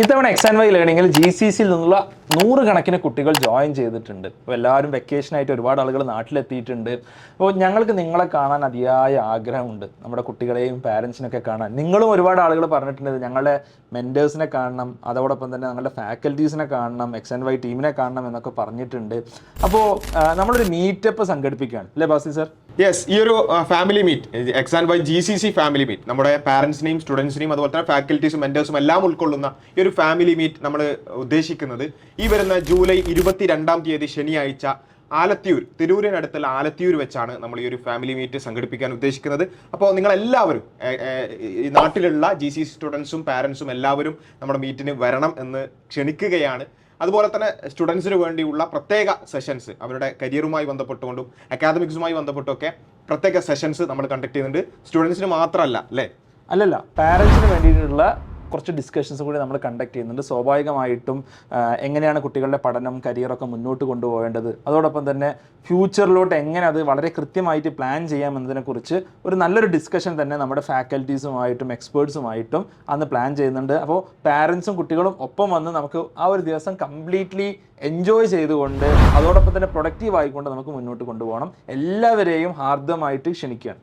ഇത്തവണ XandY ലേണിംഗിൽ GCCയിൽ നിന്നുള്ള 100 കണക്കിന് കുട്ടികൾ ജോയിൻ ചെയ്തിട്ടുണ്ട്. അപ്പോൾ എല്ലാവരും വെക്കേഷനായിട്ട് ഒരുപാട് ആളുകൾ നാട്ടിലെത്തിയിട്ടുണ്ട്. അപ്പോൾ ഞങ്ങൾക്ക് നിങ്ങളെ കാണാൻ അതിയായ ആഗ്രഹമുണ്ട്, നമ്മുടെ കുട്ടികളെയും പാരൻസിനൊക്കെ കാണാൻ. നിങ്ങളും ഒരുപാട് ആളുകൾ പറഞ്ഞിട്ടുണ്ട് ഞങ്ങളുടെ മെൻറ്റേഴ്സിനെ കാണണം, അതോടൊപ്പം തന്നെ ഞങ്ങളുടെ ഫാക്കൽറ്റീസിനെ കാണണം, XandY ടീമിനെ കാണണം എന്നൊക്കെ പറഞ്ഞിട്ടുണ്ട്. അപ്പോൾ നമ്മളൊരു മീറ്റപ്പ് സംഘടിപ്പിക്കുകയാണ് അല്ലേ ബാസി സർ? യെസ്, ഈ ഒരു family meet, XandY GCC family meet, നമ്മുടെ പാരൻസിനെയും സ്റ്റുഡൻസിനെയും അതുപോലെ തന്നെ ഫാക്കൽറ്റീസും മെന്റേഴ്സും എല്ലാം ഉൾക്കൊള്ളുന്ന ഈ ഒരു ഫാമിലി മീറ്റ് നമ്മൾ ഉദ്ദേശിക്കുന്നത് ഈ വരുന്ന ജൂലൈ 22 ശനിയാഴ്ച ആലത്തിയൂർ, തിരൂരിനടുത്തുള്ള ആലത്തിയൂർ വെച്ചാണ് നമ്മൾ ഈ ഒരു ഫാമിലി മീറ്റ് സംഘടിപ്പിക്കാൻ ഉദ്ദേശിക്കുന്നത്. അപ്പോൾ നിങ്ങളെല്ലാവരും ഈ നാട്ടിലുള്ള GCC സ്റ്റുഡൻസും പാരൻസും എല്ലാവരും നമ്മുടെ മീറ്റിന് വരണം എന്ന് ക്ഷണിക്കുകയാണ്. അതുപോലെ തന്നെ സ്റ്റുഡൻസിന് വേണ്ടിയുള്ള പ്രത്യേക സെഷൻസ്, അവരുടെ കരിയറുമായി ബന്ധപ്പെട്ടുകൊണ്ടും അക്കാദമിക്സുമായി ബന്ധപ്പെട്ടുമൊക്കെ പ്രത്യേക സെഷൻസ് നമ്മൾ കണ്ടക്ട് ചെയ്യുന്നുണ്ട്. സ്റ്റുഡൻസിന് മാത്രമല്ല അല്ലേ? അല്ലല്ല, പാരൻസിന് വേണ്ടിയിട്ടുള്ള കുറച്ച് ഡിസ്കഷൻസ് കൂടി നമ്മൾ കണ്ടക്ട് ചെയ്യുന്നുണ്ട്. സ്വാഭാവികമായിട്ടും എങ്ങനെയാണ് കുട്ടികളുടെ പഠനം കരിയറൊക്കെ മുന്നോട്ട് കൊണ്ടുപോകേണ്ടത്, അതോടൊപ്പം തന്നെ ഫ്യൂച്ചറിലോട്ട് എങ്ങനെ അത് വളരെ കൃത്യമായിട്ട് പ്ലാൻ ചെയ്യാമെന്നതിനെക്കുറിച്ച് ഒരു നല്ലൊരു ഡിസ്കഷൻ തന്നെ നമ്മുടെ ഫാക്കൽറ്റീസുമായിട്ടും എക്സ്പേർട്സുമായിട്ടും അന്ന് പ്ലാൻ ചെയ്യുന്നുണ്ട്. അപ്പോൾ പാരൻസും കുട്ടികളും ഒപ്പം വന്ന് നമുക്ക് ആ ഒരു ദിവസം കംപ്ലീറ്റ്ലി എൻജോയ് ചെയ്തുകൊണ്ട് അതോടൊപ്പം തന്നെ പ്രൊഡക്റ്റീവ് ആയിക്കൊണ്ട് നമുക്ക് മുന്നോട്ട് കൊണ്ടുപോകണം. എല്ലാവരെയും ഹാർദമായിട്ട് ക്ഷണിക്കുകയാണ്.